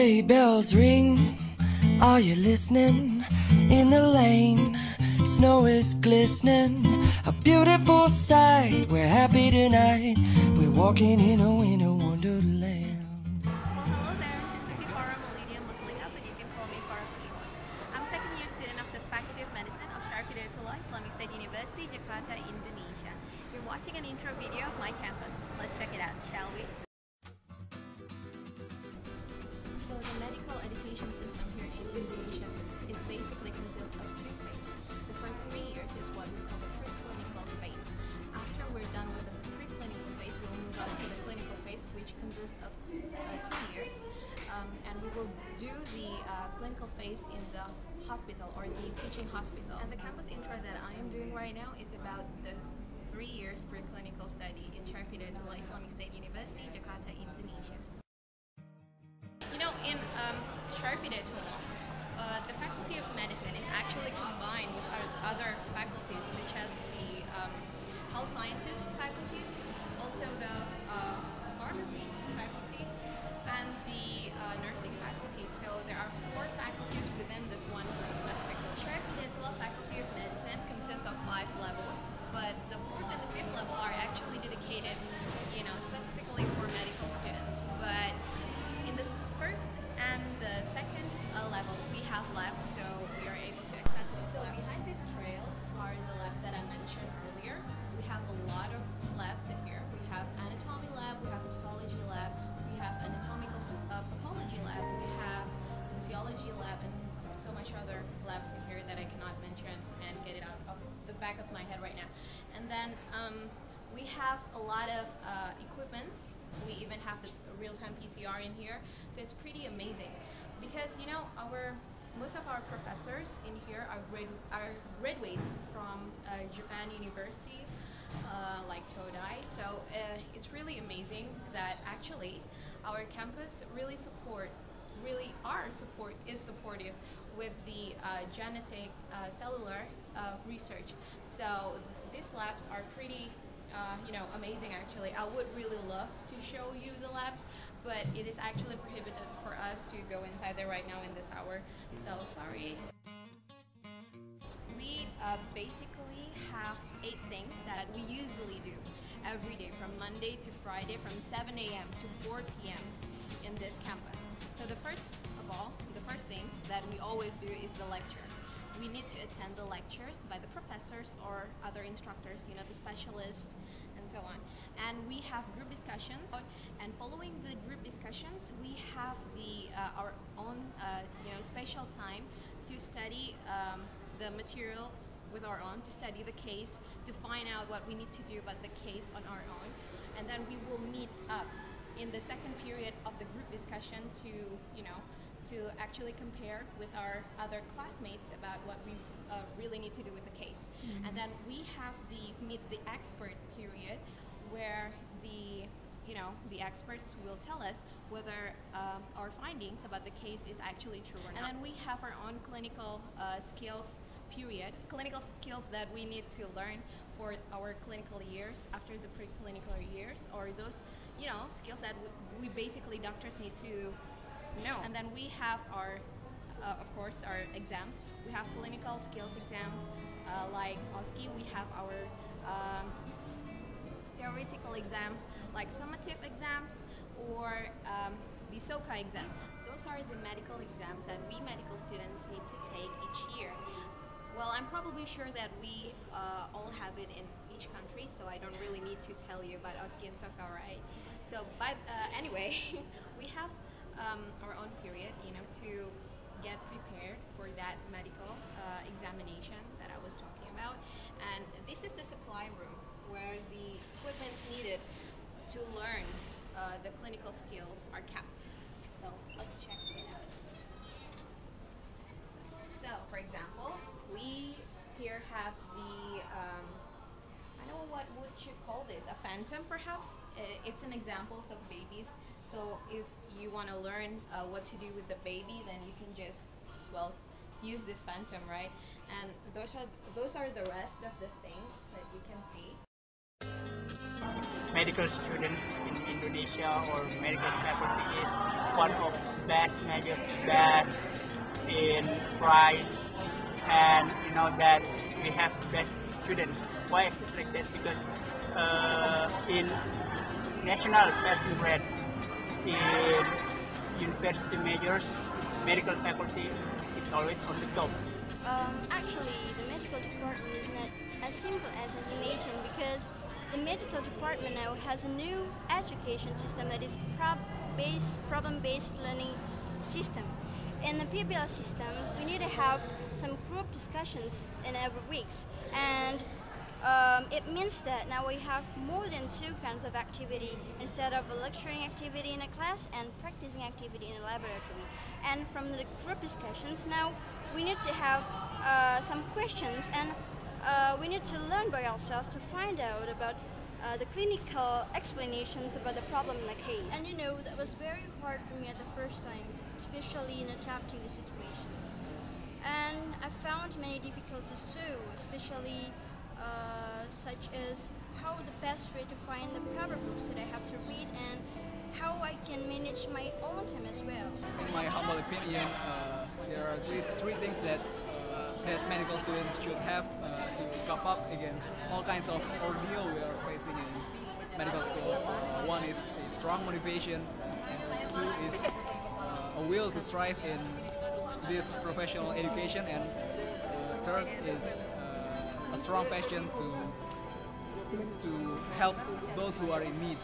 Sleigh bells ring, are you listening? In the lane, snow is glistening, a beautiful sight. We're happy tonight, we're walking in a winter wonderland. Well, hello there, this is Yofara, but you can call me Farah for short. I'm a second year student of the Faculty of Medicine of Syarifhidayatullah Islamic State University, Jakarta, Indonesia. You're watching an intro video of my campus. Let's check it out, shall we? So the medical education system here in Indonesia is basically consists of two phases. The first 3 years is what we call the preclinical phase. After we're done with the preclinical phase, we'll move on to the clinical phase, which consists of 2 years. And we will do the clinical phase in the hospital or the teaching hospital. And the campus intro that I am doing right now is about the 3 years preclinical study in Syarifhidayatullah Islamic State University, Jakarta, Indonesia. You know, in Syarifhidayatullah, the Faculty of Medicine is actually combined with other faculties such as the Health Sciences faculties, also the Pharmacy faculty, and the Nursing faculty. So there are 4 faculties within this one specifically. Syarifhidayatullah Faculty of Medicine consists of 5 levels, but the 4th and the 5th level are actually dedicated, specifically for medical students. But in the 1st and the 2nd level, we have labs, so we are able to access those labs. Behind these trails are the labs that I mentioned earlier. We have a lot of labs in here. We have anatomy lab, we have histology lab, we have anatomical pathology lab, we have physiology lab, and so much other labs in here that I cannot mention and get it out of the back of my head right now. And then we have a lot of equipments. We even have the real-time PCR in here, so it's pretty amazing because most of our professors in here are graduates from Japan University, like Todai. So it's really amazing that actually our campus is supportive with the genetic cellular research. So these labs are pretty amazing actually. I would really love to show you the labs, but it is actually prohibited for us to go inside there right now in this hour, so sorry. We basically have 8 things that we usually do every day from Monday to Friday from 7 a.m. to 4 p.m. in this campus. So the first thing that we always do is the lecture. We need to attend the lectures by the professors or other instructors, the specialists, and so on. And we have group discussions. And following the group discussions, we have our own, special time to study the materials with our own, to study the case, to find out what we need to do about the case on our own. And then we will meet up in the second period of the group discussion to actually compare with our other classmates about what we really need to do with the case. Mm-hmm. And then we have the meet the expert period where the experts will tell us whether our findings about the case is actually true or not. And then we have our own clinical skills period, clinical skills that we need to learn for our clinical years after the preclinical years, or those skills that we basically doctors need to know. And then we have our of course our exams. We have clinical skills exams like OSCE. We have our theoretical exams like summative exams or the SOCA exams. Those are the medical exams that we medical students need to take each year. Well, I'm probably sure that we all have it in each country, so I don't really need to tell you about OSCE and SOCA, right? So, but anyway, we have our own period, to get prepared for that medical examination that I was talking about. And this is the supply room where the equipments needed to learn the clinical skills are kept. So let's check it out. So, for example, we here have the I don't know what would you call this, a phantom perhaps? It's an examples of babies. So if you want to learn what to do with the baby, then you can just, use this phantom, right? And those are the rest of the things that you can see. Medical students in Indonesia or medical faculty is part of best measures, best in price, and that we have best students. Why like that? Because in national passing rate in university majors, medical faculty is always on the top. Actually, the medical department is not as simple as I imagined because the medical department now has a new education system that is problem-based learning system. In the PBL system, we need to have some group discussions in every weeks, and it means that now we have more than two kinds of activity instead of a lecturing activity in a class and practicing activity in a laboratory. And from the group discussions, now we need to have some questions, and we need to learn by ourselves to find out about the clinical explanations about the problem in the case. And that was very hard for me at the first times, especially in adapting the situations. And I found many difficulties too, especially such as how the best way to find the proper books that I have to read and how I can manage my own time as well. In my humble opinion, there are at least three things that medical students should have to cope up against all kinds of ordeal we are facing in medical school. One is a strong motivation, and two is a will to strive in this professional education, and third is a strong passion to help those who are in need.